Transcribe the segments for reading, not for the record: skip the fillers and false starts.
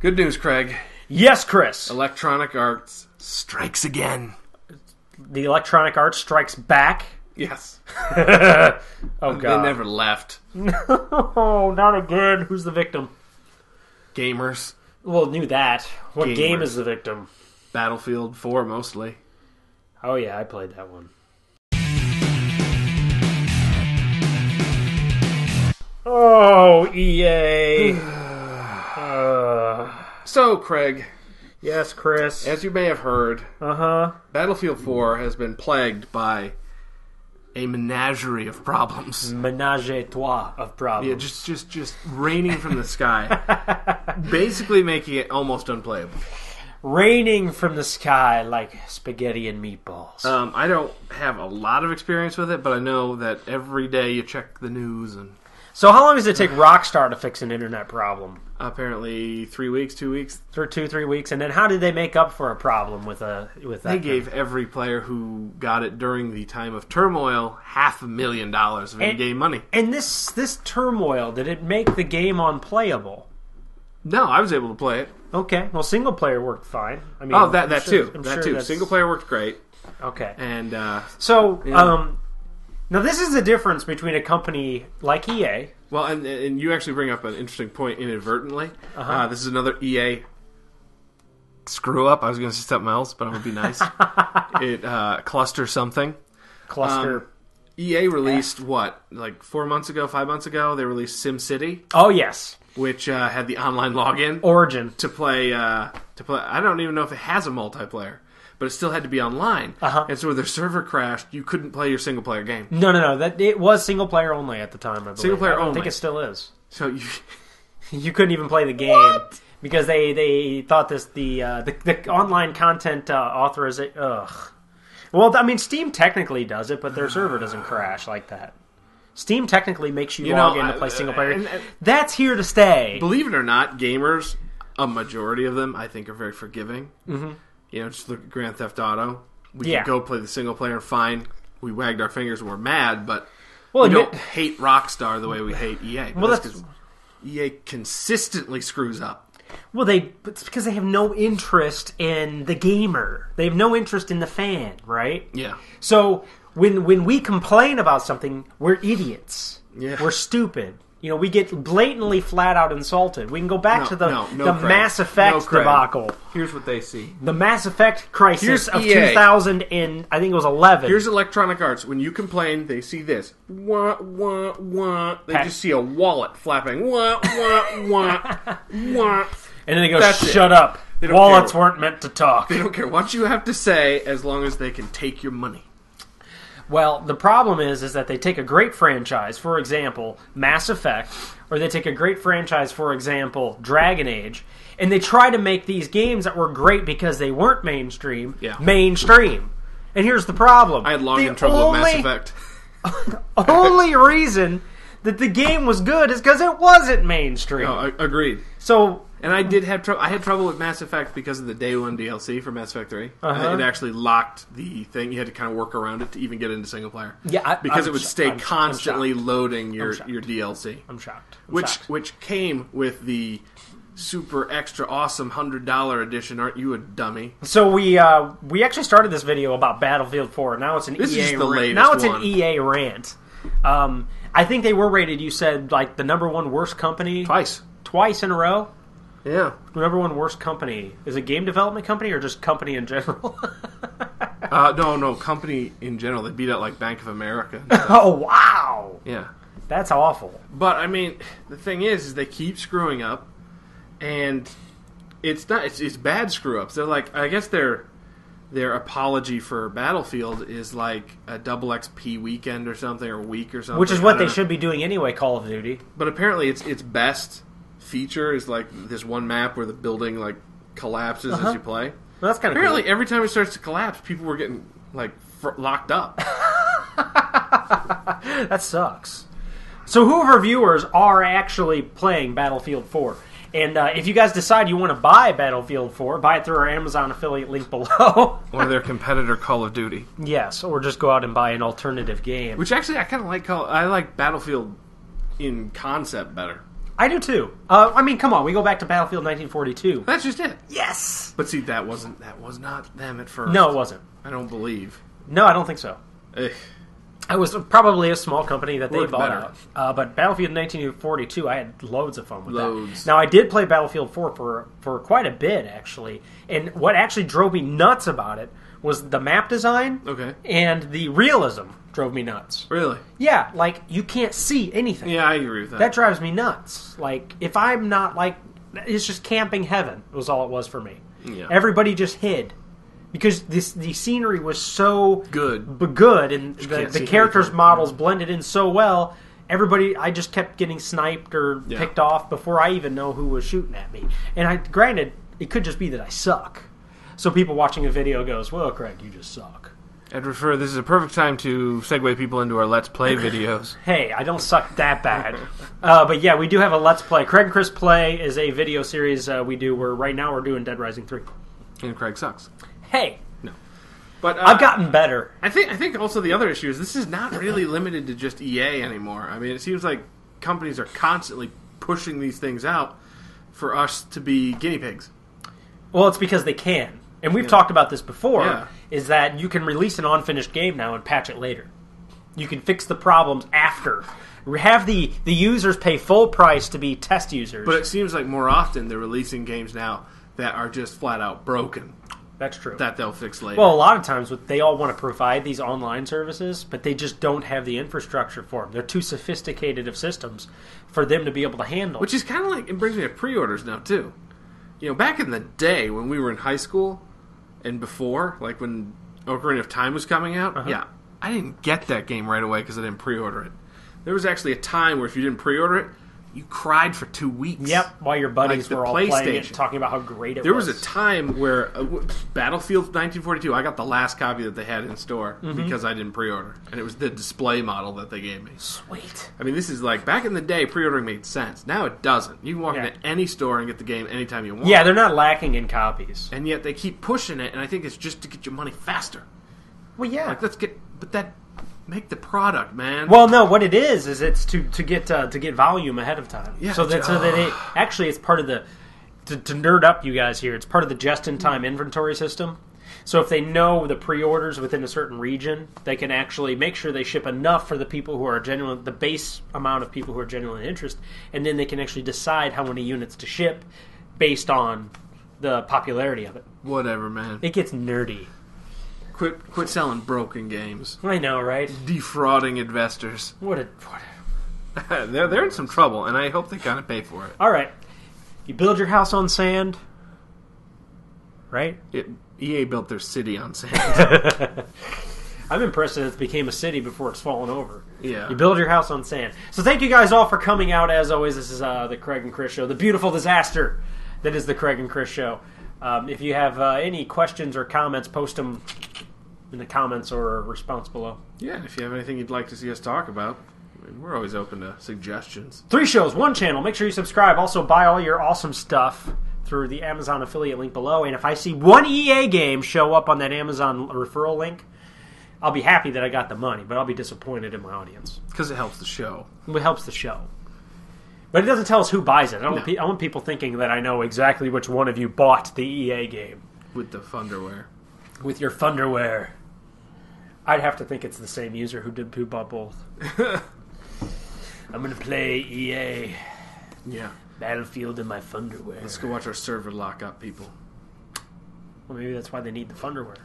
Good news, Craig. Yes, Chris. Electronic Arts strikes again. The Electronic Arts strikes back. Yes. Oh, God. They never left. No, not again. Who's the victim? Gamers. Well, knew that. What Gamers. game is the victim? Battlefield 4, mostly. Oh, yeah, I played that one. Oh, EA. So, Craig, Yes, Chris. as you may have heard, Uh-huh. Battlefield 4 has been plagued by a menagerie of problems. Menage a trois of problems. Yeah, just raining from the sky. Basically making it almost unplayable. Raining from the sky like spaghetti and meatballs. I don't have a lot of experience with it, but I know that every day you check the news, and So how long does it take Rockstar to fix an internet problem? apparently 3 weeks, 2 weeks. For 2-3 weeks, and then how did they make up for a problem with that? They gave every player who got it during the time of turmoil $500,000 of in-game money. And this turmoil, did it make the game unplayable? No, I was able to play it. Okay, well, single player worked fine. I mean, Oh, that I'm too. I'm That sure too. that's- Single player worked great. Okay, And so Yeah. now this is the difference between a company like EA. well, and you actually bring up an interesting point inadvertently. Uh-huh. This is another EA screw up. I was going to say something else, but I'm going to be nice. It cluster something. Cluster. EA released what, like 4 months ago, 5 months ago? They released SimCity, Oh yes, which had the online login Origin. to play. I don't even know if it has a multiplayer, but it still had to be online. Uh-huh. And so when their server crashed, you couldn't play your single player game. No. That it was single player only at the time. I believe. Single player I don't only. think it still is. So you. You couldn't even play the game because they thought the online content authorization. Ugh. Well, I mean, Steam technically does it, but their server doesn't crash like that. Steam technically makes you log in to play single player. and- That's here to stay. Believe it or not, gamers, a majority of them, I think, are very forgiving. Mm-hmm. You know, just look at Grand Theft Auto. We Yeah. could go play the single player, fine. We wagged our fingers and we're mad, but Well, we don't admit- hate Rockstar the way we hate EA. But Well, that's that's- 'cause EA consistently screws up. Well, it's because they have no interest in the gamer. They have no interest in the fan, right? Yeah. So when we complain about something, we're idiots. Yeah. We're stupid. You know, we get blatantly flat out insulted. We can go back to the Craig. Mass Effect No, Craig. debacle. Here's what they see. The Mass Effect crisis Here's of EA. 2000 and I think it was 11. Here's Electronic Arts. When you complain, they see this. Wah, wah, wah. They Pat- just see a wallet flapping. Wah, wah, wah, wah. and then they go, That's it. shut up. They don't Wallets care. weren't meant to talk. They don't care what you have to say as long as they can take your money. Well, the problem is that they take a great franchise, for example, Mass Effect, or they take a great franchise, for example, Dragon Age, and they try to make these games that were great because they weren't mainstream, Yeah. mainstream. And here's the problem. I had long The in trouble with Mass only- Effect. only reason that the game was good is because it wasn't mainstream. No, agreed. So, And I did have trouble. I had trouble with Mass Effect because of the Day One DLC for Mass Effect 3. Uh-huh. It actually locked the thing. You had to kind of work around it to even get into single player. yeah, Because I'm it would sho- stay I'm constantly shocked. loading your shocked. DLC, I'm shocked. which came with the super extra awesome $100 edition. Aren't you a dummy? So we actually started this video about Battlefield 4. Now it's an This EA is the rant. latest Now it's one. an EA rant. I think they were rated. You said like the number one worst company Twice in a row. Yeah. The number one worst company is it game development company or just company in general? No, company in general. They beat out like Bank of America. and stuff. Oh wow, Yeah. that's awful. But I mean, the thing is they keep screwing up, and it's not. It's bad screw ups. They're like, I guess their apology for Battlefield is like a double XP weekend or something, or week or something. Which is I what don't they know. should be doing anyway. Call of Duty. But apparently, its best feature is like this one map where the building like collapses as you play. Well, that's kind of Apparently, cool. every time it starts to collapse, people were getting like locked up. That sucks. So who of our viewers are actually playing Battlefield 4? And if you guys decide you want to buy Battlefield 4, buy it through our Amazon affiliate link below. Or their competitor Call of Duty. Yes, or just go out and buy an alternative game. Which actually, I kind of like. I like Battlefield in concept better. I do too. I mean, come on, we go back to Battlefield 1942. That's just it. Yes. But see, that was not them at first. No, it wasn't. I don't believe. No, I don't think so. Ugh. It was probably a small company that they Worked bought better. out. But Battlefield 1942, I had loads of fun with Loads. that. Now, I did play Battlefield 4 for quite a bit, actually. And what actually drove me nuts about it was the map design Okay. and the realism drove me nuts. Really? Yeah, like, you can't see anything. Yeah, I agree with that. That drives me nuts. Like, if I'm not, like, it's just camping heaven was all it was for me. Yeah. Everybody just hid. Because the scenery was so Good. and can't the see characters' anything. models blended in so well, I just kept getting sniped or Yeah. picked off before I even know who was shooting at me. And granted, it could just be that I suck. So people watching a video goes, well, Craig, you just suck. I'd refer. This is a perfect time to segue people into our Let's Play videos. Hey, I don't suck that bad. But yeah, we do have a Let's Play. Craig and Chris Play is a video series we do where right now we're doing Dead Rising 3. And Craig sucks. Hey, But I've gotten better. I think also the other issue is this is not really limited to just EA anymore. I mean, it seems like companies are constantly pushing these things out for us to be guinea pigs. Well, it's because they can. And we've talked about this before, Yeah. is that you can release an unfinished game now and patch it later. You can fix the problems after. Have the users pay full price to be test users. But it seems like more often they're releasing games now that are just flat out broken That's true. that they'll fix later. Well, a lot of times they all want to provide these online services, but they just don't have the infrastructure for them. They're too sophisticated of systems for them to be able to handle. Which is kind of like, it brings me to pre-orders now, too. You know, back in the day when we were in high school and before, like when Ocarina of Time was coming out, yeah, I didn't get that game right away because I didn't pre-order it. There was actually a time where if you didn't pre-order it, you cried for 2 weeks. Yep, while your buddies Like the were all playing it PlayStation. and talking about how great it There was. was a time where Battlefield 1942, I got the last copy that they had in store because I didn't pre-order. And it was the display model that they gave me. Sweet. I mean, this is like, back in the day, pre-ordering made sense. Now it doesn't. You can walk Yeah. into any store and get the game anytime you want. Yeah, they're not lacking in copies. And yet they keep pushing it, and I think it's just to get your money faster. Well, yeah. Like, make the product, man. Well, no, what it is it's to get volume ahead of time. Yeah, so that it actually it's part of the to nerd up you guys here. It's part of the just-in-time inventory system. So if they know the pre-orders within a certain region, they can actually make sure they ship enough for the people who are the base amount of people who are genuinely interested, and then they can actually decide how many units to ship based on the popularity of it. Whatever, man. It gets nerdy. Quit selling broken games. I know, right? Defrauding investors. What They're in some trouble, and I hope they kind of pay for it. All right. You build your house on sand, right? EA built their city on sand. I'm impressed that it became a city before it's fallen over. Yeah. You build your house on sand. So thank you guys all for coming out. As always, this is the Craig and Chris Show. The beautiful disaster that is the Craig and Chris Show. If you have any questions or comments, post them in the comments or response below. Yeah, if you have anything you'd like to see us talk about, I mean, we're always open to suggestions. 3 shows, 1 channel. Make sure you subscribe. Also, buy all your awesome stuff through the Amazon affiliate link below. And if I see one EA game show up on that Amazon referral link, I'll be happy that I got the money, but I'll be disappointed in my audience. Because it helps the show. It helps the show. But it doesn't tell us who buys it. I want people thinking that I know exactly which one of you bought the EA game. With the Funderware. With your Funderware. I'd have to think it's the same user who bought both. I'm going to play EA Yeah. Battlefield in my Funderware. Let's go watch our server lock up, people. Well, maybe that's why they need the Funderware.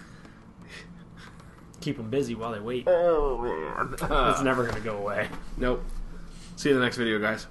Keep them busy while they wait. Oh, man. It's never going to go away. Nope. See you in the next video, guys.